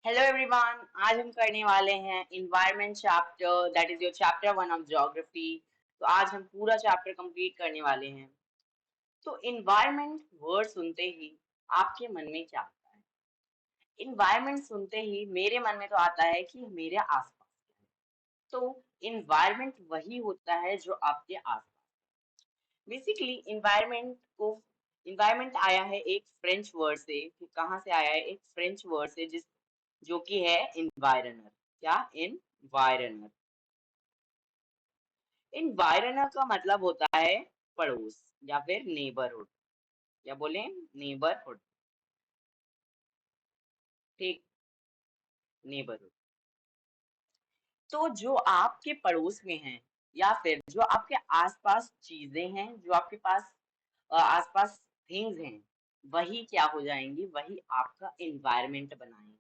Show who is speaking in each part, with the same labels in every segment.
Speaker 1: Hello everyone, आज हम करने वाले हैं environment chapter, that is your chapter 1 of geography. तो आज हम पूरा चैप्टर कंप्लीट करने वाले हैं। तो इन्वायरमेंट वर्ड सुनते ही आपके मन में क्या आता है? इन्वायरमेंट सुनते ही मेरे मन में तो आता है कि मेरे आसपास क्या है। तो इन्वायरमेंट वही होता है जो आपके आसपास। बेसिकली इन्वायरमेंट आया है एक फ्रेंच वर्ड से। कि कहाँ से आया है? एक फ्रेंच वर्ड से, जिस जो कि है इन्वायरनर। क्या? इन्वायरनर। इन्वायरनर का मतलब होता है पड़ोस या फिर नेबरहुड। क्या बोले? नेबरहुड। ठीक, नेबरहुड। तो जो आपके पड़ोस में है या फिर जो आपके आसपास चीजें हैं, जो आपके पास आसपास थिंग्स हैं, वही क्या हो जाएंगी? वही आपका इन्वायरमेंट बनाएंगी।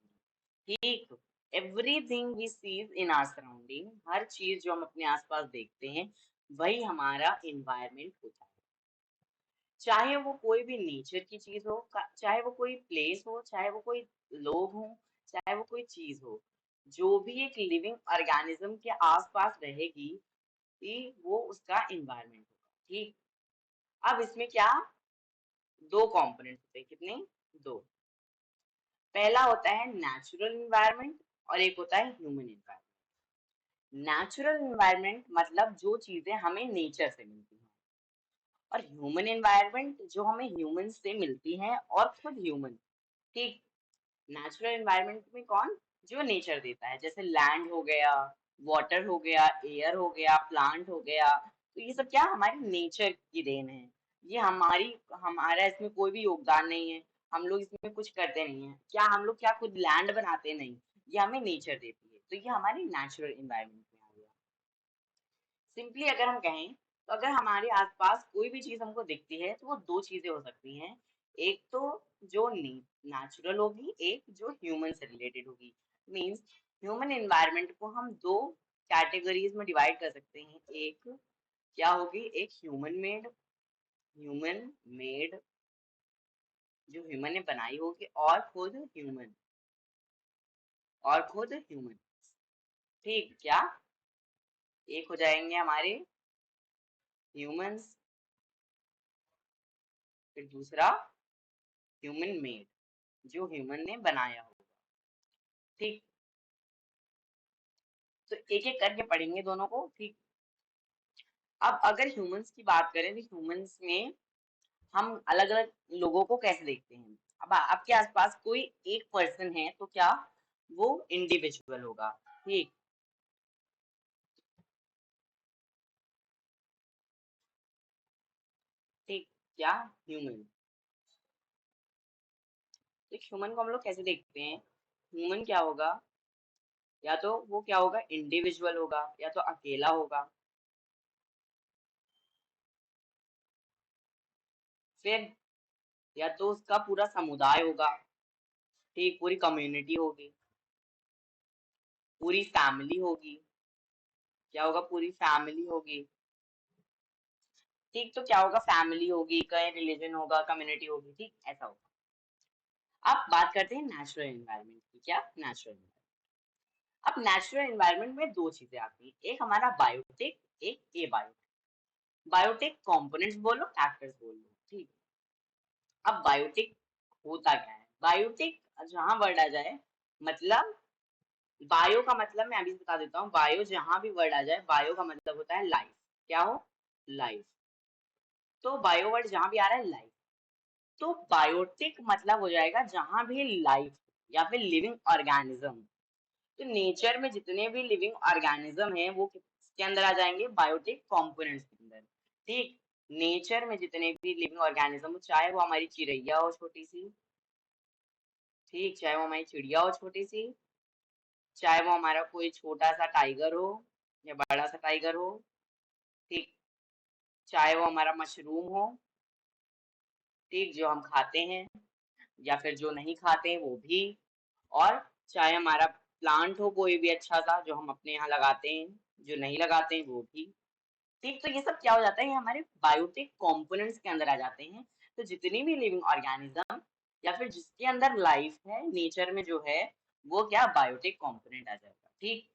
Speaker 1: ठीक। Everything we sees in our surrounding, हर चीज जो हम अपने आसपास देखते हैं, वही हमारा इन्वायरमेंट होता है। चाहे वो कोई भी नेचर की चीज हो, चाहे वो कोई प्लेस हो, चाहे वो कोई लोग हो, चाहे वो कोई चीज हो, जो भी एक लिविंग ऑर्गेनिज्म के आसपास रहेगी, कि वो उसका इन्वायरमेंट होगा। ठीक। अब इसमें क्या, दो कंपोनेंट होते हैं। कितने? दो। पहला होता है नेचुरल इन्वायरमेंट और एक होता है ह्यूमन इन्वायरमेंट। नेचुरल इन्वायरमेंट मतलब जो चीजें हमें नेचर से मिलती हैं, और ह्यूमन इन्वायरमेंट जो हमें ह्यूमन से मिलती हैं और खुद ह्यूमन। ठीक। नेचुरल इन्वायरमेंट में कौन? जो नेचर देता है, जैसे लैंड हो गया, वाटर हो गया, एयर हो गया, प्लांट हो गया। तो ये सब क्या, हमारी नेचर की देन है। ये हमारा इसमें कोई भी योगदान नहीं है। हम लोग इसमें कुछ करते नहीं है। क्या हम लोग क्या खुद लैंड बनाते? नहीं। ये हमें नेचर देती है। तो ये हमारी नेचुरल इन्वायरमेंट में आ गया। सिंपली अगर हम कहें, तो अगर हमारे आसपास कोई भी चीज हमको दिखती है, तो वो दो चीजें हो सकती हैं। एक तो जो नेचुरल होगी, एक जो ह्यूमन से रिलेटेड होगी। मींस ह्यूमन एनवायरनमेंट को हम दो कैटेगरीज में डिवाइड कर सकते हैं। एक क्या होगी? एक ह्यूमन मेड जो ह्यूमन ने बनाई होगी, और खुद ह्यूमन। ठीक। क्या? एक हो जाएंगे हमारे ह्यूमंस, फिर दूसरा ह्यूमन मेड जो ह्यूमन ने बनाया होगा। ठीक। तो एक एक करके पढ़ेंगे दोनों को। ठीक। अब अगर ह्यूमंस की बात करें, तो ह्यूमंस में हम अलग अलग लोगों को कैसे देखते हैं? अब आपके आसपास कोई एक पर्सन है, तो क्या वो इंडिविजुअल होगा? ठीक। ठीक। क्या? ह्यूमन। तो ह्यूमन को हम लोग कैसे देखते हैं? ह्यूमन क्या होगा? या तो वो क्या होगा? इंडिविजुअल होगा, या तो अकेला होगा, फिर या तो उसका पूरा समुदाय होगा। ठीक। पूरी कम्युनिटी होगी, पूरी फैमिली होगी। क्या होगा? पूरी फैमिली होगी। ठीक। तो क्या होगा? फैमिली होगी, कहीं रिलीजन होगा, कम्युनिटी होगी। ठीक, ऐसा होगा। अब बात करते हैं नेचुरल एनवायरनमेंट की। क्या? Natural environment. अब नेचुरल एनवायरनमेंट में दो चीजें आती हैं, एक हमारा बायोटिक, एक ए बायोटिक। बायोटिक कंपोनेंट्स बोलो, फैक्टर्स बोल लो। ठीक। अब बायोटिक होता क्या है? बायोटिक जहां वर्ड आ जाए, मतलब बायो का मतलब मैं अभी बता देता हूँ। बायो जहां भी वर्ड आ जाए, बायो का मतलब होता है लाइफ। क्या हो? लाइफ। तो बायो वर्ड जहां भी आ रहा है, लाइफ। तो बायोटिक मतलब हो जाएगा जहां भी लाइफ या फिर लिविंग ऑर्गेनिज्म। तो नेचर में जितने भी लिविंग ऑर्गेनिज्म हैं, वो किसके अंदर आ जाएंगे? बायोटिक कंपोनेंट्स के अंदर। ठीक। नेचर में जितने भी लिविंग ऑर्गेनिज्म हो, चाहे वो हमारी चिड़ैया हो छोटी सी, ठीक, चाहे वो हमारी चिड़िया हो छोटी सी, चाहे वो हमारा कोई छोटा सा टाइगर हो या बड़ा सा टाइगर हो, ठीक, चाहे वो हमारा मशरूम हो, ठीक, जो हम खाते हैं, या फिर जो नहीं खाते हैं वो भी, और चाहे हमारा प्लांट हो कोई भी अच्छा सा जो हम अपने यहाँ लगाते हैं, जो नहीं लगाते हैं वो भी। ठीक। तो ये सब क्या हो जाता है? ये हमारे बायोटिक कंपोनेंट्स के अंदर आ जाते हैं। तो जितनी भी लिविंग ऑर्गेनिज्म या फिर जिसके अंदर लाइफ है नेचर में जो है, वो क्या बायोटिक कंपोनेंट आ जाएगा। ठीक,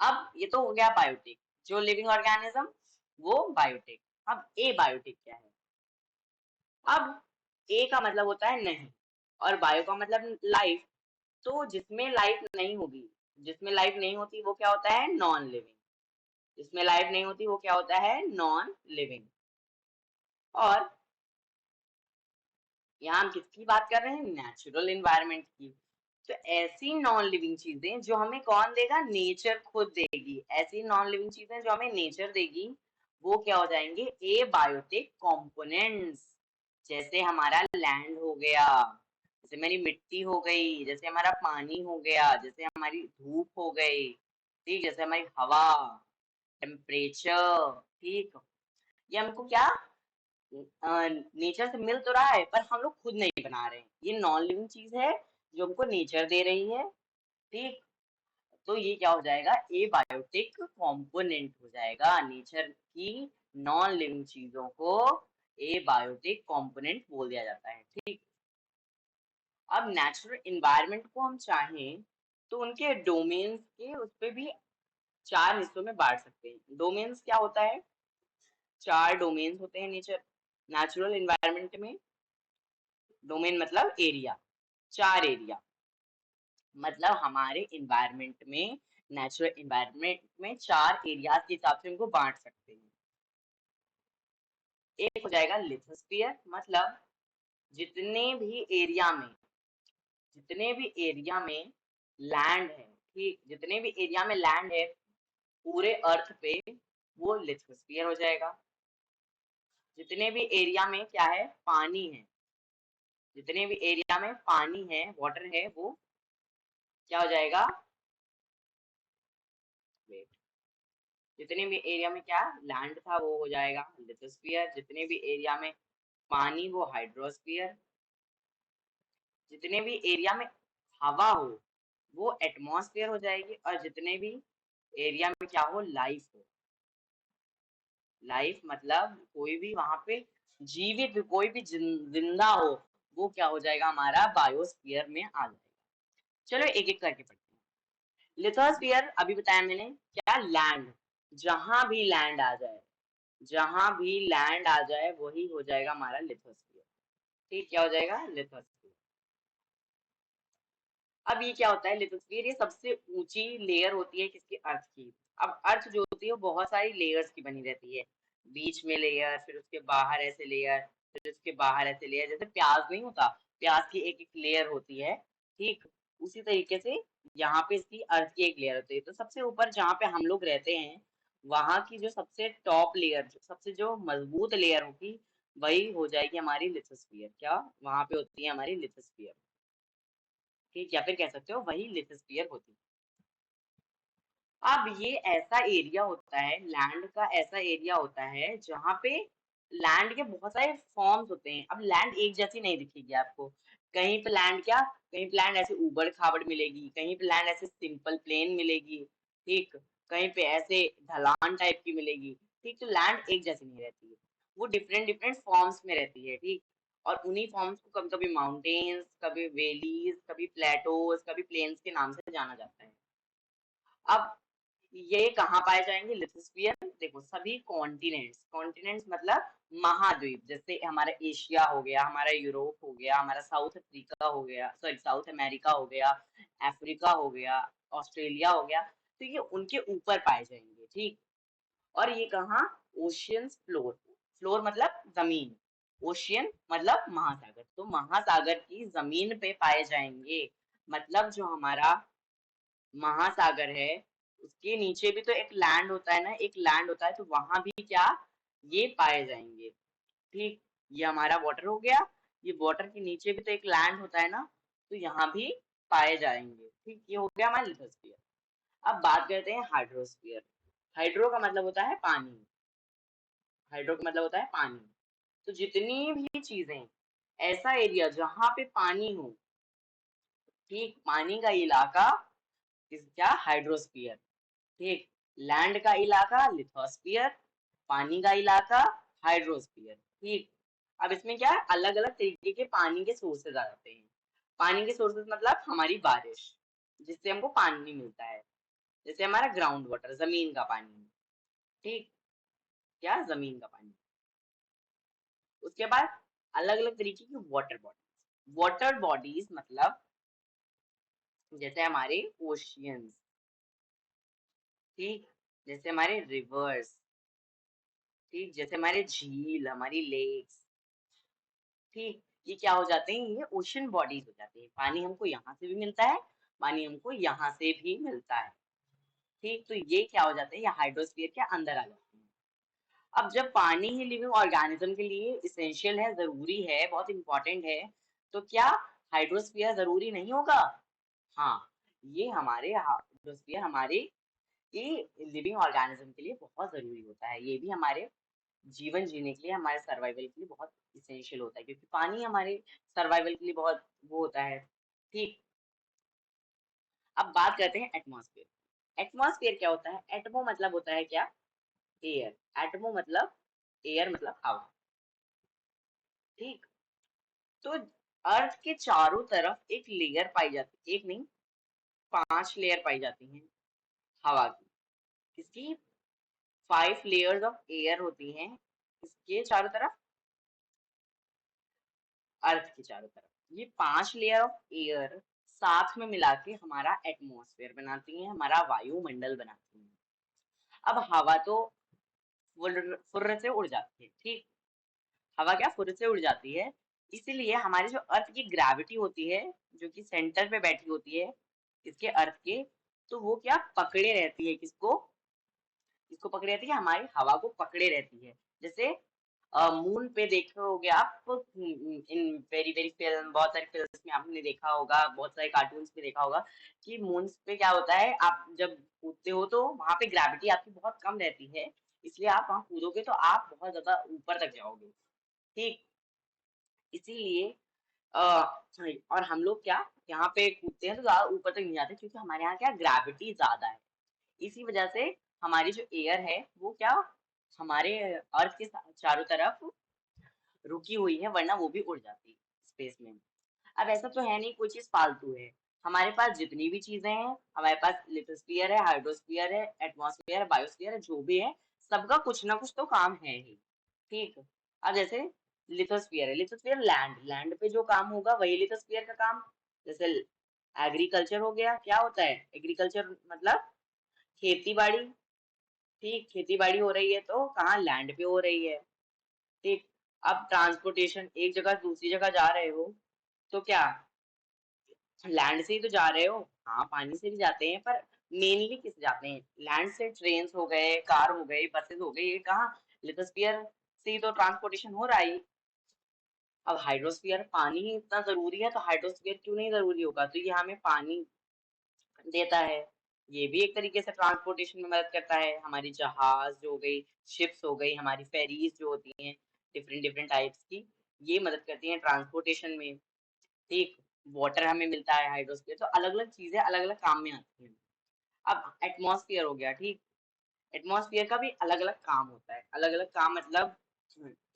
Speaker 1: अब ये तो हो गया बायोटिक, जो लिविंग ऑर्गेनिज्म वो बायोटिक। अब ए बायोटिक क्या है? अब ए का मतलब होता है नहीं, और बायो का मतलब लाइफ। तो जिसमें लाइफ नहीं होगी, जिसमें लाइफ नहीं होती वो क्या होता है? Non living. जिसमें लाइफ नहीं होती वो क्या होता है? Non living. और यहाँ हम किसकी बात कर रहे हैं? नेचुरल एनवायरनमेंट की। तो ऐसी नॉन लिविंग चीजें जो हमें कौन देगा? नेचर खुद देगी। ऐसी नॉन लिविंग चीजें जो हमें नेचर देगी वो क्या हो जाएंगे? ए बायोटिक कंपोनेंट्स। जैसे हमारा लैंड हो गया, जैसे हमारी मिट्टी हो गई, जैसे हमारा पानी हो गया, जैसे हमारी धूप हो गई, ठीक, जैसे हमारी हवा, टेम्परेचर, ठीक। ये हमको क्या नेचर से मिल तो रहा है, पर हम लोग खुद नहीं बना रहे हैं। ये नॉन लिविंग चीज है जो हमको नेचर दे रही है। ठीक, तो ये क्या हो जाएगा? ए बायोटिक कंपोनेंट हो जाएगा। नेचर की नॉन लिविंग चीजों को ए बायोटिक कंपोनेंट बोल दिया जाता है। ठीक, अब नेचुरल इन्वायरमेंट को हम चाहें तो उनके डोमेन्स के उस पे भी चार हिस्सों में बांट सकते हैं। डोमेन्स क्या होता है? चार डोमेन्स होते हैं नेचुरल इन्वायरमेंट में। डोमेन मतलब एरिया, चार एरिया। मतलब हमारे इन्वायरमेंट में, नेचुरल इन्वायरमेंट में चार एरियाज के हिसाब से उनको बांट सकते हैं। एक हो जाएगा लिथोस्फीयर, मतलब जितने भी एरिया में, जितने भी एरिया में लैंड है, ठीक, जितने भी एरिया में लैंड है पूरे अर्थ पे, वो लिथोस्फीयर हो जाएगा। जितने भी एरिया में क्या है? पानी है, जितने भी एरिया में पानी है, वाटर है, वो क्या हो जाएगा? वेट, जितने भी एरिया में क्या लैंड था वो हो जाएगा लिथोस्फीयर। जितने भी एरिया में पानी वो हाइड्रोस्फीयर। जितने भी एरिया में हवा हो वो एटमॉस्फेयर हो जाएगी। और जितने भी एरिया में क्या हो? लाइफ हो, लाइफ मतलब कोई भी वहां पे जीवित कोई भी जिंदा हो, वो क्या हो जाएगा? हमारा बायोस्फीयर में आ जाएगा। चलो एक एक करके पढ़ते हैं। लिथोस्फीयर अभी बताया मैंने, क्या? लैंड, जहां भी लैंड आ जाए, जहां भी लैंड आ जाए वही हो जाएगा हमारा लिथोस्फीयर। ठीक, क्या हो जाएगा? लिथोस्फीयर। अब ये क्या होता है? लिथोस्फीयर ये सबसे ऊंची लेयर होती है किसकी? अर्थ की। अब अर्थ जो होती है वो बहुत सारी लेयर्स की बनी रहती है। बीच में लेयर, फिर उसके बाहर ऐसे लेयर, फिर उसके बाहर ऐसे लेयर। जैसे प्याज नहीं होता, प्याज की एक एक लेयर होती है, ठीक, उसी तरीके से यहाँ पे इसकी अर्थ की एक लेयर होती है। तो सबसे ऊपर जहाँ पे हम लोग रहते हैं, वहां की जो सबसे टॉप लेयर, सबसे जो मजबूत लेयर होगी, वही हो जाएगी हमारी लिथोस्फीयर। क्या वहां पे होती है? हमारी लिथोस्फीयर। ठीक, या फिर कह सकते हो वही लिथोस्फीयर होती है। अब ये ऐसा एरिया होता है, लैंड का ऐसा एरिया होता है जहाँ पे लैंड के बहुत सारे फॉर्म्स होते हैं। अब लैंड एक जैसी नहीं दिखेगी आपको। कहीं पे लैंड क्या, कहीं पे लैंड ऐसे उबड़ खाबड़ मिलेगी, कहीं पे लैंड ऐसे सिंपल प्लेन मिलेगी, ठीक, कहीं पे ऐसे ढलान टाइप की मिलेगी। ठीक, तो लैंड एक जैसी नहीं रहती है, वो डिफरेंट डिफरेंट फॉर्म्स में रहती है। ठीक, और उन्हीं फॉर्म्स को कभी कभी माउंटेन्स, कभी वैलीज, कभी प्लेटोज, कभी प्लेन्स के नाम से जाना जाता है। अब ये कहाँ पाए जाएंगे? लिथोस्फीयर, देखो सभी कॉन्टिनेंट्स, कॉन्टिनेंट्स मतलब महाद्वीप, जैसे हमारा एशिया हो गया, हमारा यूरोप हो गया, हमारा साउथ अफ्रीका हो गया, सॉरी साउथ अमेरिका हो गया, अफ्रीका हो गया, ऑस्ट्रेलिया हो गया, तो ये उनके ऊपर पाए जाएंगे। ठीक, और ये कहाँ? ओशियंस फ्लोर, फ्लोर मतलब जमीन, ओशियन मतलब महासागर, तो महासागर की जमीन पे पाए जाएंगे। मतलब जो हमारा महासागर है उसके नीचे भी तो एक लैंड होता है ना, एक लैंड होता है, तो वहां भी क्या ये पाए जाएंगे। ठीक, ये हमारा वाटर हो गया, ये वाटर के नीचे भी तो एक लैंड होता है ना, तो यहाँ भी पाए जाएंगे। ठीक, ये हो गया हमारा लिथोस्फीयर। अब बात करते हैं हाइड्रोस्फीयर। हाइड्रो का मतलब होता है पानी, हाइड्रो का मतलब होता है पानी। तो जितनी भी चीजें, ऐसा एरिया जहाँ पे पानी हो, ठीक, पानी का इलाका इस क्या? हाइड्रोस्फीयर। ठीक, लैंड का इलाका लिथोस्फीयर, पानी का इलाका हाइड्रोस्फीयर। ठीक, अब इसमें क्या है? अलग अलग तरीके के पानी के सोर्सेज आ जाते हैं। पानी के सोर्सेज मतलब हमारी बारिश, जिससे हमको पानी मिलता है, जैसे हमारा ग्राउंड वाटर, जमीन का पानी। ठीक, क्या जमीन का पानी। उसके बाद अलग अलग तरीके की वाटर बॉडीज। वाटर बॉडीज मतलब जैसे हमारे ओशियंस, ठीक, जैसे हमारे रिवर्स, ठीक, जैसे हमारे झील, हमारी लेक्स, ठीक, ये क्या हो जाते हैं, ये ओशन बॉडीज हो जाते हैं। पानी हमको यहाँ से भी मिलता है, पानी हमको यहाँ से भी मिलता है। ठीक, तो ये क्या हो जाते हैं, ये हाइड्रोस्फीयर के अंदर आ जाते हैं। अब जब पानी ही लिविंग ऑर्गेनिज्म के लिए इसेंशियल है, जरूरी है, बहुत इंपॉर्टेंट है, तो क्या हाइड्रोस्फीयर जरूरी नहीं होगा? हाँ, ये हमारे हाइड्रोस्फीयर हमारे ये लिविंग ऑर्गेनिज्म के लिए बहुत जरूरी होता है। ये भी हमारे जीवन जीने के लिए, हमारे सर्वाइवल के लिए बहुत इसेंशियल होता है, क्योंकि पानी हमारे सर्वाइवल के लिए बहुत वो होता है। ठीक, अब बात करते हैं एटमॉस्फेयर। एटमॉस्फेयर क्या होता है? एटमो मतलब होता है क्या? एयर। एटमो मतलब एयर मतलब हवा। ठीक, तो अर्थ के चारों तरफ एक लेयर पाई जाती, एक नहीं 5 लेयर पाई जाती हैं हवा की। किसकी? 5 लेयर्स ऑफ एयर होती हैं इसके चारों तरफ, अर्थ के चारों तरफ। ये 5 लेयर ऑफ एयर साथ में मिला के हमारा एटमॉस्फेयर बनाती हैं, हमारा वायुमंडल बनाती हैं। अब हवा तो फुर्र से उड़ जाती है। ठीक, हवा क्या फुर्र से उड़ जाती है, इसीलिए हमारी जो अर्थ की ग्रेविटी होती है, जो कि सेंटर पे बैठी होती है इसके अर्थ के, तो वो क्या पकड़े रहती है, किसको? किसको पकड़े रहती है? हमारी हवा को पकड़े रहती है। जैसे मून पे देखे होगे आप, इन वेरी वेरी फिल्म, बहुत सारी फिल्म्स में आपने देखा होगा, बहुत सारे कार्टून्स में देखा होगा कि मून पे क्या होता है, आप जब कूदते हो तो वहां पे ग्रेविटी आपकी बहुत कम रहती है, इसलिए आप वहां कूदोगे तो आप बहुत ज्यादा ऊपर तक जाओगे। ठीक, इसीलिए और हम लोग क्या यहाँ पे कूदते हैं तो ज्यादा ऊपर तक नहीं जाते, क्योंकि हमारे यहाँ क्या ग्रेविटी ज्यादा है। इसी वजह से हमारी जो एयर है वो क्या हमारे अर्थ के चारों तरफ रुकी हुई है, वरना वो भी उड़ जाती स्पेस में। अब ऐसा तो है नहीं कोई चीज फालतू है। हमारे पास जितनी भी चीजें हैं, हमारे पास लिथोस्फीयर है, हाइड्रोस्फीयर है, एटमॉस्फेयर है, बायोस्फीयर है, जो भी है, सबका कुछ ना कुछ तो काम है ही। ठीक, अब जैसे लिथोस्फीयर है, लिथोस्फीयर लैंड, लैंड पे जो काम होगा वही लिथोस्फीयर का काम। जैसे एग्रीकल्चर हो गया, क्या होता है एग्रीकल्चर मतलब? खेती बाड़ी। ठीक, खेती बाड़ी हो रही है तो कहाँ? लैंड पे हो रही है। ठीक, अब ट्रांसपोर्टेशन, एक जगह से दूसरी जगह जा रहे हो तो क्या लैंड से ही तो जा रहे हो? हाँ, पानी से भी जाते हैं, पर मेनली किस जाते हैं? लैंड से ट्रेन हो गए, कार हो गए, बसेस हो गए, ये कहाँ? लिथोस्फीयर से ही तो ट्रांसपोर्टेशन हो रहा है। अब हाइड्रोस्फीयर, पानी ही इतना जरूरी है तो हाइड्रोस्फीयर क्यों नहीं जरूरी होगा? तो ये हमें पानी देता है। ये भी एक तरीके से ट्रांसपोर्टेशन में मदद करता है। हमारी जहाज जो हो गई, शिप्स हो गई, हमारी फेरीज जो होती हैं डिफरेंट डिफरेंट टाइप्स की, ये मदद करती हैं ट्रांसपोर्टेशन में। ठीक, वाटर हमें मिलता है हाइड्रोस्फीयर, तो अलग अलग चीजें अलग अलग काम में आती हैं। अब एटमॉस्फेयर हो गया। ठीक, एटमॉस्फेयर का भी अलग अलग काम होता है। अलग अलग काम मतलब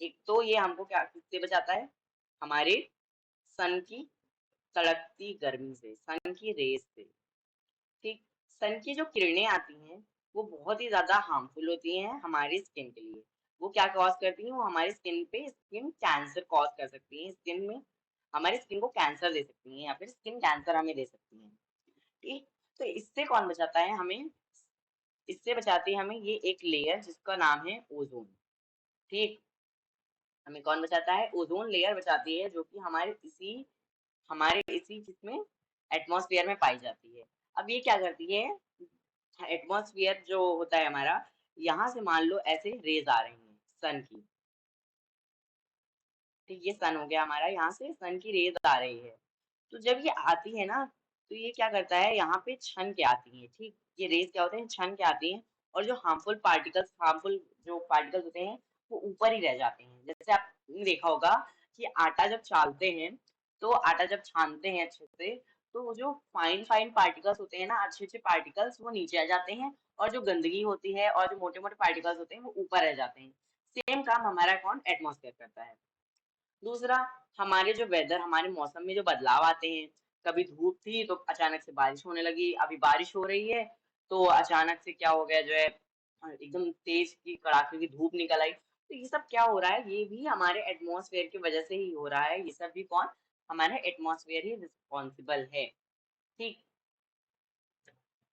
Speaker 1: एक तो ये हमको क्या किससे बचाता है? हमारे सन की तड़कती गर्मी से, सन की रेस से। ठीक, सन की जो किरणें आती हैं वो बहुत ही ज्यादा हार्मफुल होती हैं हमारी स्किन के लिए। वो क्या कॉज करती हैं? वो हमारी स्किन पे स्किन कैंसर कॉज कर सकती हैं, स्किन में हमारी स्किन को कैंसर दे सकती हैं, या फिर स्किन कैंसर हमें दे सकती हैं। ठीक, तो इससे कौन बचाता है हमें? इससे बचाती है हमें ये एक लेयर जिसका नाम है ओजोन। ठीक, हमें कौन बचाता है? ओजोन लेयर बचाती है, जो कि हमारे इसी जिसमें एटमॉस्फेयर में पाई जाती है। अब ये क्या करती है? एटमॉस्फेयर जो होता है हमारा, यहाँ से मान लो ऐसे रेज आ रही हैं सन की। ठीक, ये सन हो गया हमारा, यहाँ से सन की रेज आ रही है। तो जब ये आती है ना, तो ये क्या करता है, यहाँ पे छन के आती है। ठीक, ये रेज क्या होते हैं? छन के आती हैं, और जो हार्मफुल जो पार्टिकल्स होते हैं वो ऊपर ही रह जाते हैं। जैसे आपने देखा होगा कि आटा जब चालते हैं, तो आटा जब छानते हैं अच्छे से, तो वो जो फाइन फाइन पार्टिकल्स होते हैं ना, अच्छे अच्छे पार्टिकल्स, वो नीचे आ जाते हैं, और जो गंदगी होती है और जो मोटे मोटे पार्टिकल्स होते हैं वो ऊपर रह जाते हैं। सेम काम हमारा कौन? एटमॉस्फेयर करता है। दूसरा, हमारे जो वेदर, हमारे मौसम में जो बदलाव आते हैं, कभी धूप थी तो अचानक से बारिश होने लगी, अभी बारिश हो रही है तो अचानक से क्या हो गया जो है, एकदम तेज की कड़ाके की धूप निकल आई। तो ये सब क्या हो रहा है, ये भी हमारे एटमॉस्फेयर की वजह से ही हो रहा है। ये सब भी कौन, हमारे एटमॉस्फेयर ही रिस्पॉन्सिबल है। ठीक।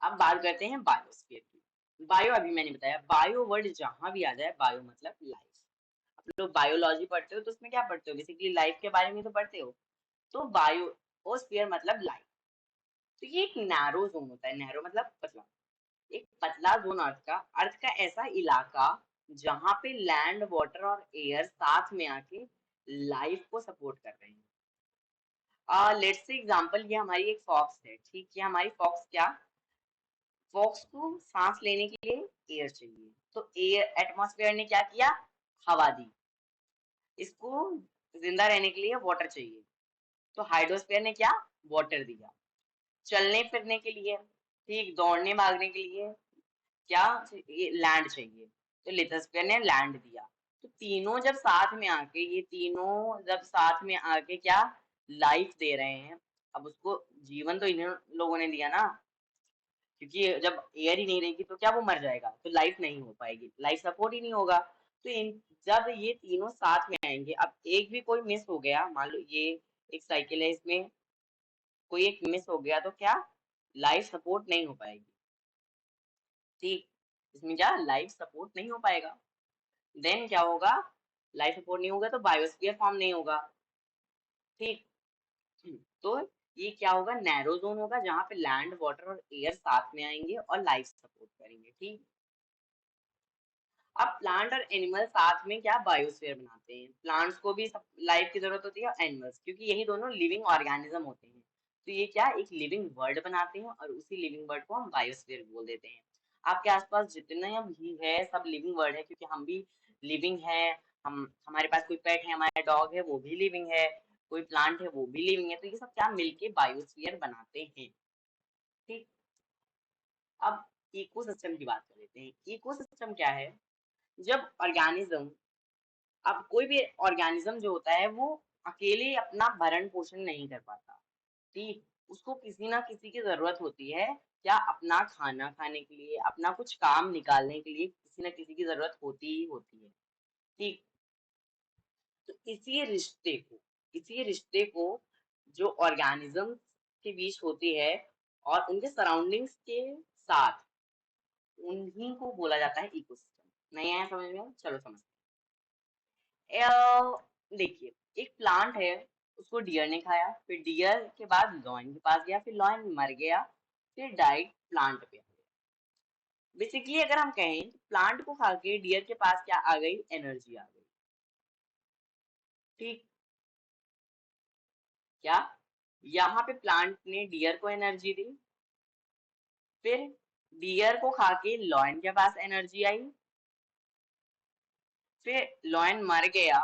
Speaker 1: अब बात करते हैं बायोस्फीयर की। बायो अभी मैंने बताया, बायो वर्ड जहां भी आ जाए, बायो मतलब लाइफ। आप लोग बायोलॉजी पढ़ते हो तो उसमें क्या पढ़ते हो, बेसिकली लाइफ के बारे में तो पढ़ते हो। तो बायोस्फीयर मतलब लाइफ। तो ये एक नैरो जोन होता है, नैरो मतलब पतला। एक पतला जोन अर्थ का ऐसा इलाका जहां पे लैंड, वाटर और एयर साथ में आके लाइफ को सपोर्ट कर रहे हैं। लेट्स से एग्जांपल, ये हमारी एक फॉक्स है, ठीक है। हमारी फॉक्स क्या, फॉक्स को सांस लेने के लिए एयर चाहिए, तो एयर, एटमॉस्फेयर ने क्या किया, हवा दी। इसको जिंदा रहने के लिए वाटर चाहिए, तो हाइड्रोस्फीयर ने क्या, वाटर दिया। चलने फिरने के लिए, ठीक, दौड़ने भागने के लिए क्या, ये लैंड चाहिए, तो लिथोस्फीयर ने लैंड दिया। तो तीनों जब साथ में आके, ये तीनों जब साथ में आके क्या, लाइफ दे रहे हैं। अब उसको जीवन तो इन्हीं लोगों ने दिया ना, क्योंकि जब एयर ही नहीं रहेगी तो क्या वो मर जाएगा, तो लाइफ नहीं हो पाएगी, लाइफ सपोर्ट ही नहीं होगा। तो इन, जब ये तीनों साथ में आएंगे, अब एक भी कोई मिस हो गया, मान लो ये एक साइकिल है, इसमें कोई एक मिस हो गया तो क्या, लाइफ सपोर्ट नहीं हो पाएगी। ठीक, इसमें क्या, लाइफ सपोर्ट नहीं हो पाएगा। देन क्या होगा, लाइफ सपोर्ट नहीं होगा तो बायोस्फीयर फॉर्म नहीं होगा। ठीक। तो ये क्या होगा, नैरो जोन होगा जहां पे लैंड, वाटर और एयर साथ में आएंगे और लाइफ सपोर्ट करेंगे। ठीक। अब प्लांट और एनिमल साथ में क्या, बायोस्फीयर बनाते हैं। प्लांट्स को भी सब लाइफ की जरूरत होती है, और एनिमल्स, क्योंकि यही दोनों लिविंग ऑर्गेनिज्म होते हैं। तो ये क्या, एक लिविंग वर्ड बनाते हैं, और उसी लिविंग वर्ड को हम बायोस्फीयर बोल देते हैं। आपके आसपास जितने भी है सब लिविंग वर्ड है, क्योंकि हम भी लिविंग है। हम, हमारे पास कोई पेट है, हमारा डॉग है, वो भी लिविंग है। कोई प्लांट है, वो भी लिविंग है। तो ये सब क्या मिलके बायोस्फीयर बनाते हैं। ठीक। अब इकोसिस्टम की बात कर लेते हैं। इकोसिस्टम क्या है, जब ऑर्गेनिज्म, अब कोई भी ऑर्गेनिज्म जो होता है वो अकेले अपना भरण पोषण नहीं कर पाता। ठीक, उसको किसी ना किसी की जरूरत होती है, क्या, अपना खाना खाने के लिए, अपना कुछ काम निकालने के लिए किसी ना किसी की जरूरत होती ही होती है। ठीक। तो इसी रिश्ते को जो ऑर्गेनिज्म के बीच होती है और उनके सराउंडिंग्स के साथ, उन्हीं को बोला जाता है इकोसिस्टम। नहीं आया समझ में, चलो समझते देखिए, एक प्लांट है, उसको डियर ने खाया, फिर डियर के बाद लॉयन के पास गया, फिर लॉयन मर गया, फिर डाइट प्लांट पे आ गया। बेसिकली अगर हम कहें, प्लांट को खा के डियर के पास क्या आ गई, एनर्जी आ गई। ठीक। क्या, यहाँ पे प्लांट ने डियर को एनर्जी दी, फिर डियर को खा के लॉयन के पास एनर्जी आई, फिर लॉयन मर गया,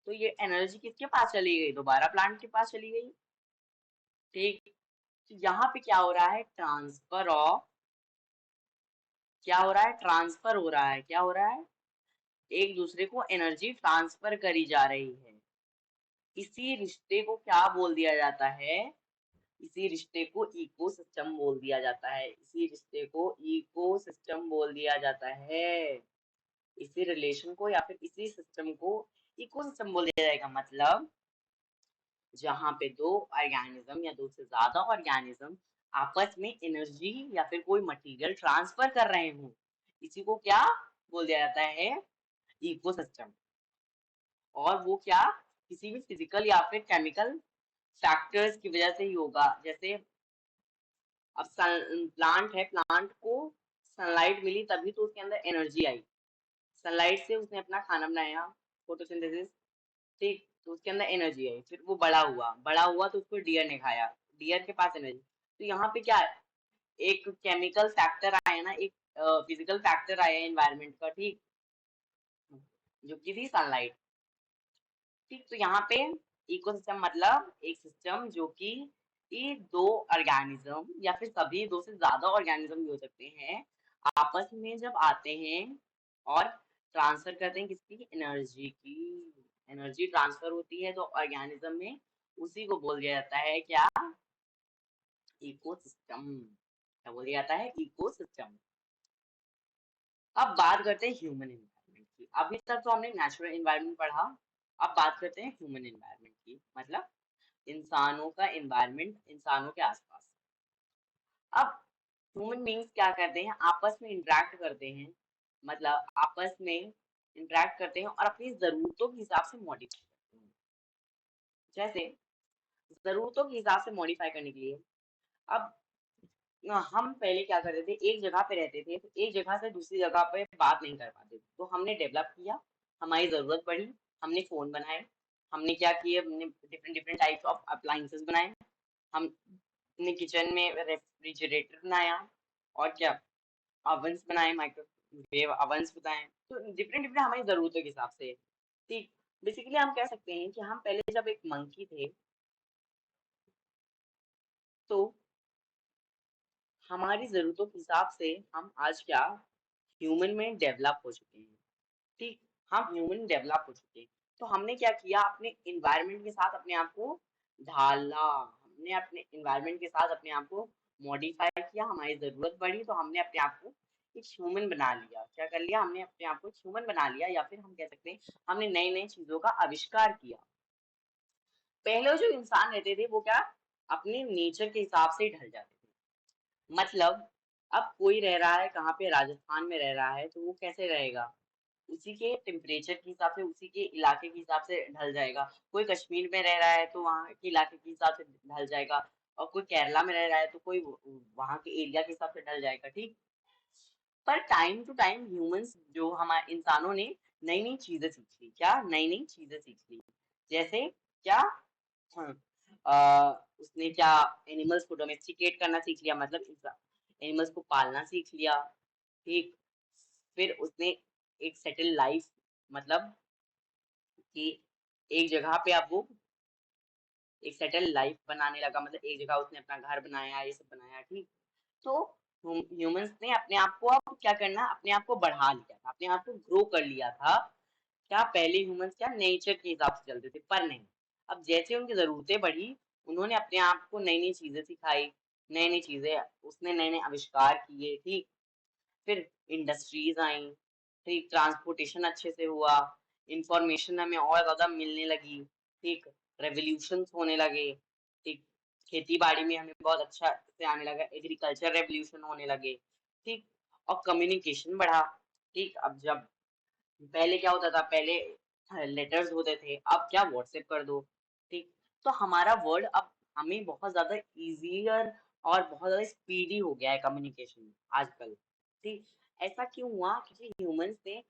Speaker 1: तो ये एनर्जी किसके पास चली गई, दोबारा प्लांट के पास चली गई। ठीक। तो यहाँ पे क्या हो रहा है, ट्रांसफर ऑफ, क्या हो रहा है, ट्रांसफर हो रहा है, क्या हो रहा है, एक दूसरे को एनर्जी ट्रांसफर करी जा रही है। इसी रिश्ते को क्या बोल दिया जाता है, इसी रिश्ते को इकोसिस्टम बोल दिया जाता है। इसी रिश्ते को इकोसिस्टम बोल दिया जाता है। इसी रिलेशन को या फिर इसी सिस्टम को इकोसिस्टम बोल दिया जाएगा। मतलब जहाँ पे दो ऑर्गेनिज्म या दो से ज्यादा ऑर्गेनिज्म आपस में एनर्जी या फिर कोई मटेरियल ट्रांसफर कर रहे हो, इसी को क्या बोल दिया जाता है, इकोसिस्टम। और वो क्या, किसी भी फिजिकल या फिर केमिकल फैक्टर्स की वजह से ही होगा। जैसे अब प्लांट है, प्लांट को सनलाइट मिली तभी तो उसके अंदर एनर्जी आई। सनलाइट से उसने अपना खाना बनाया, फोटोसिंथेसिस। ठीक, तो उसके अंदर एनर्जी आई, फिर वो बड़ा हुआ, बड़ा हुआ तो उसको डियर ने खाया, डियर के पास एनर्जी। तो यहाँ पे क्या है, एक केमिकल फैक्टर आया ना, एक फिजिकल फैक्टर आया एनवायरनमेंट का। ठीक, जो कि थी सनलाइट। ठीक, तो यहाँ पे इकोसिस्टम मतलब एक सिस्टम जो कि ये दो ऑर्गेनिज्म या फिर सभी दो से ज्यादा ऑर्गेनिज्म भी हो सकते हैं, आपस में जब आते हैं और ट्रांसफर करते हैं किसकी, एनर्जी की, एनर्जी ट्रांसफर होती है तो ऑर्गेनिज्म में उसी को बोल दिया जाता है क्या, इकोसिस्टम। क्या बोल दिया जाता है, इकोसिस्टम। अब बात करते हैं ह्यूमन एनवायरनमेंट की। अभी तक तो हमने नेचुरल एनवायरनमेंट पढ़ा, अब बात करते हैं ह्यूमन एनवायरनमेंट की, मतलब इंसानों का एनवायरनमेंट, इंसानों के आसपास। अब ह्यूमन बींग्स क्या करते हैं, आपस में इंटरेक्ट करते हैं, मतलब आपस में इंटरेक्ट करते हैं और अपनी जरूरतों के हिसाब से मॉडिफाई करते हैं। जैसे जरूरतों के हिसाब से मॉडिफाई करने के लिए, अब हम पहले क्या करते थे, एक जगह पे रहते थे तो एक जगह से दूसरी जगह पे बात नहीं कर पाते थे, तो हमने डेवलप किया, हमारी जरूरत पड़ी, हमने फोन बनाए, हमने क्या किया, हमने different different types of appliances बनाए, हमने किचन में रेफ्रिजरेटर बनाया, और क्या, ovens बनाए, माइक्रोवेव ovens बनाए, तो डिफरेंट डिफरेंट हमारी जरूरतों के हिसाब से। ठीक, बेसिकली हम कह सकते हैं कि हम पहले जब एक मंकी थे तो हमारी जरूरतों के हिसाब से हम आज क्या, ह्यूमन में डेवलप हो चुके हैं। ठीक, हम ह्यूमन डेवलप हो चुके हैं, तो हमने क्या किया, अपने इन्वायरमेंट के साथ अपने आप को ढाला, हमने अपने इन्वायरमेंट के साथ अपने आप को मॉडिफाई किया, हमारी जरूरत बढ़ी तो हमने अपने आप को एक ह्यूमन बना लिया। क्या कर लिया, हमने अपने आप को एक ह्यूमन बना लिया, या फिर हम कह सकते हैं हमने नई नई चीजों का आविष्कार किया। पहले जो इंसान रहते थे वो क्या, अपने नेचर के हिसाब से ही ढल जाते थे। मतलब अब कोई रह रहा है कहाँ पे, राजस्थान में रह रहा है, तो वो कैसे रहेगा, उसी के टेम्परेचर के हिसाब से, उसी के इलाके के हिसाब से ढल जाएगा। कोई कश्मीर में रह रहा है तो वहाँ के इलाके के हिसाब से ढल जाएगा, और कोई केरला में रह रहा है तो कोई वहाँ के एरिया के हिसाब से ढल जाएगा। ठीक, पर टाइम टू टाइम ह्यूमंस, जो हमारे इंसानों ने नई नई चीजें सीख ली, क्या नई नई चीजें सीख ली, जैसे क्या, हाँ, उसने क्या, एनिमल्स को डोमेस्टिकेट करना सीख लिया, मतलब एनिमल्स को पालना सीख लिया। ठीक, फिर उसने एक सेटल लाइफ, मतलब कि एक जगह पे अब वो एक सेटल लाइफ बनाने लगा, मतलब एक जगह उसने अपना घर बनाया, ये सब बनाया। ठीक, तो ह्यूमंस ने अपने आप को अब क्या करना, अपने आप को बढ़ा लिया था, अपने आप को ग्रो कर लिया था। क्या पहले ह्यूमंस क्या नेचर के हिसाब से चलते थे, पर नहीं, अब जैसे उनकी जरूरतें बढ़ी, उन्होंने अपने आप को नई नई चीजें सिखाई, नई नई चीजें, उसने नए नए आविष्कार किए। ठीक, फिर इंडस्ट्रीज आई, ठीक, ट्रांसपोर्टेशन अच्छे से हुआ, इंफॉर्मेशन हमें और ज्यादा मिलने लगी। ठीक, रेवोल्यूशंस होने लगे। ठीक, खेती बाड़ी में हमें बहुत अच्छा से आने लगा, एग्रीकल्चर रेवोल्यूशन होने लगे। ठीक, और कम्युनिकेशन बढ़ा। ठीक, अब जब पहले क्या होता था, पहले लेटर्स होते थे, अब क्या, व्हाट्सएप कर दो। ठीक, तो हमारा वर्ड अब हमें बहुत ज्यादा इजियर और बहुत ज्यादा स्पीडी हो गया है कम्युनिकेशन आजकल। ठीक, ऐसा क्यों हुआ, क्योंकि ह्यूमंस ने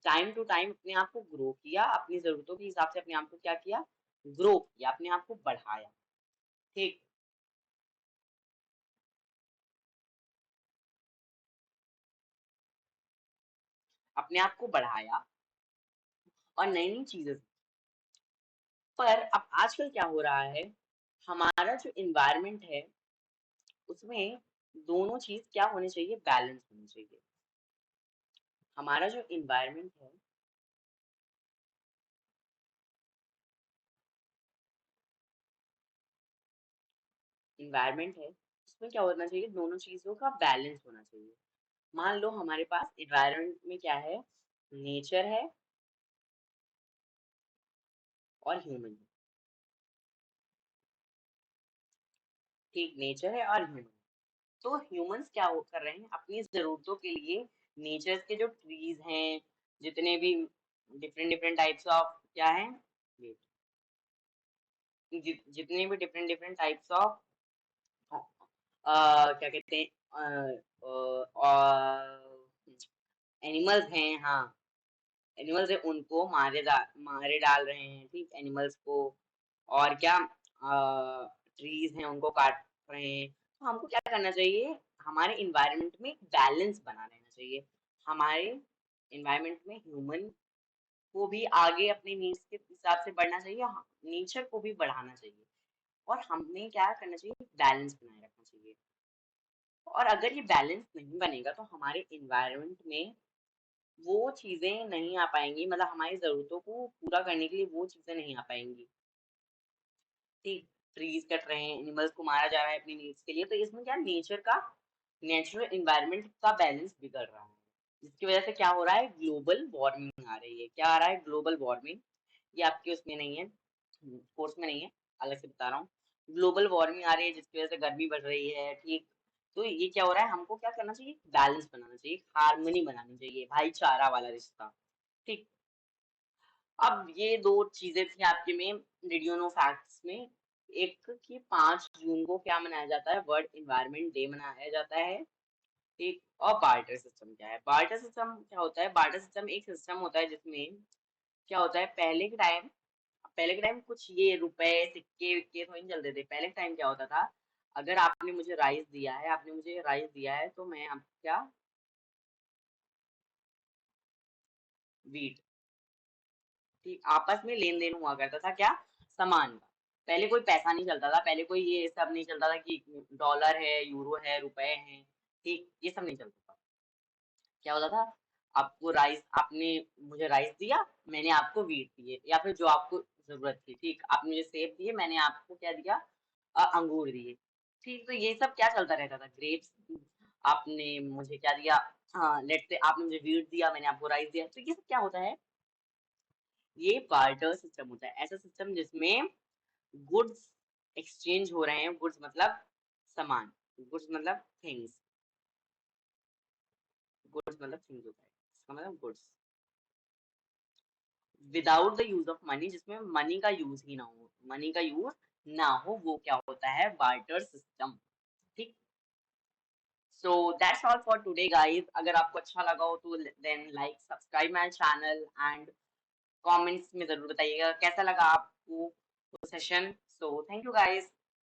Speaker 1: टाइम टू टाइम अपने आप को ग्रो किया, अपनी जरूरतों के हिसाब से अपने आप को क्या किया, ग्रो किया, अपने आप को बढ़ाया। ठीक, अपने आप को बढ़ाया और नई नई चीजें सीखी। पर अब आजकल क्या हो रहा है, हमारा जो इन्वायरमेंट है उसमें दोनों चीज क्या होनी चाहिए, बैलेंस होनी चाहिए। हमारा जो इन्वायरमेंट है, इन्वायरमेंट है, उसमें क्या होना चाहिए, दोनों चीजों का बैलेंस होना चाहिए। मान लो हमारे पास इन्वायरमेंट में क्या है, नेचर है और ह्यूमन है। ठीक, नेचर है और ह्यूमन। तो ह्यूमंस क्या कर रहे हैं, अपनी जरूरतों के लिए नेचर के जो ट्रीज हैं, जितने भी डिफरेंट डिफरेंट टाइप्स ऑफ क्या है, जितने भी डिफरेंट डिफरेंट टाइप्स ऑफ क्या कहते हैं, एनिमल्स हैं, हाँ, एनिमल्स है, उनको मारे डाल रहे हैं। ठीक, एनिमल्स को, और क्या, ट्रीज हैं उनको काट रहे हैं। तो हमको क्या करना चाहिए, हमारे इन्वायरमेंट में एक बैलेंस बना रहना चाहिए। हमारे इन्वायरमेंट में ह्यूमन को भी आगे अपने नीड्स के हिसाब से बढ़ना चाहिए, नेचर को भी बढ़ाना चाहिए, और हमें क्या करना चाहिए, बैलेंस बनाए रखना चाहिए। और अगर ये बैलेंस नहीं बनेगा तो हमारे इन्वायरमेंट में वो चीजें नहीं आ पाएंगी, मतलब हमारी जरूरतों को पूरा करने के लिए वो चीजें नहीं आ पाएंगी। ठीक, ट्रीज कट रहे हैं, एनिमल्स को मारा जा रहा है अपनी नीड्स के लिए, तो इसमें क्या नेचुरल इन्वायरमेंट का बैलेंस बिगड़ रहा है, जिसकी वजह से क्या हो रहा है, ग्लोबल वार्मिंग आ रही है। क्या आ रहा है, ग्लोबल वार्मिंग। ये आपके उसमें नहीं है, कोर्स में नहीं है, अलग से बता रहा हूँ। ग्लोबल वार्मिंग आ रही है जिसकी वजह से गर्मी बढ़ रही है। ठीक, तो ये क्या हो रहा है, हमको क्या करना चाहिए, बैलेंस बनाना चाहिए, हार्मनी बनानी चाहिए, भाईचारा वाला रिश्ता। ठीक, अब ये दो चीजें थी आपके में डिड यू नो फैक्ट्स में। एक कि 5 जून को क्या मनाया जाता है, वर्ल्ड इन्वायरमेंट डे मनाया जाता है। ठीक, और बार्टर सिस्टम क्या है, बार्टर सिस्टम क्या होता है, बार्टर सिस्टम एक सिस्टम होता है जिसमें क्या होता है, पहले के टाइम कुछ ये रुपए सिक्के विक्के थोड़ी नहीं चलते थे। पहले के टाइम क्या होता था, अगर आपने मुझे राइस दिया है, तो मैं आप क्या, वीट। ठीक, आपस में लेन देन हुआ करता था क्या, सामान का। पहले कोई पैसा नहीं चलता था, पहले कोई ये सब नहीं चलता था कि डॉलर है, यूरो है, रुपए हैं। ठीक, ये सब नहीं चलता था। क्या होता था, आपको राइस, आपने मुझे राइस दिया, मैंने आपको वीट दिए, या फिर जो आपको जरूरत थी। ठीक, आपने मुझे सेब दिए, मैंने आपको क्या दिया, अंगूर दिए। ठीक, तो ये सब क्या चलता रहता था, ग्रेप्स। आपने मुझे क्या दिया, हाँ लेट से आपने मुझे वीट दिया, मैंने आपको राइस दिया। तो ये सब क्या होता है, ये बार्टर सिस्टम होता है, ऐसा सिस्टम जिसमें गुड्स एक्सचेंज हो रहे हैं। गुड्स मतलब सामान, गुड्स मतलब थिंग्स, गुड्स मतलब थिंग्स होता है, इसका मतलब goods without the use of money, जिसमें मनी का यूज ही ना हो, मनी का यूज ना हो, वो क्या होता है, बार्टर सिस्टम। ठीक, so that's all for today guys. अगर आपको अच्छा लगा हो तो then like subscribe my channel and comments में जरूर बताइएगा कैसा लगा आपको session. So thank you guys.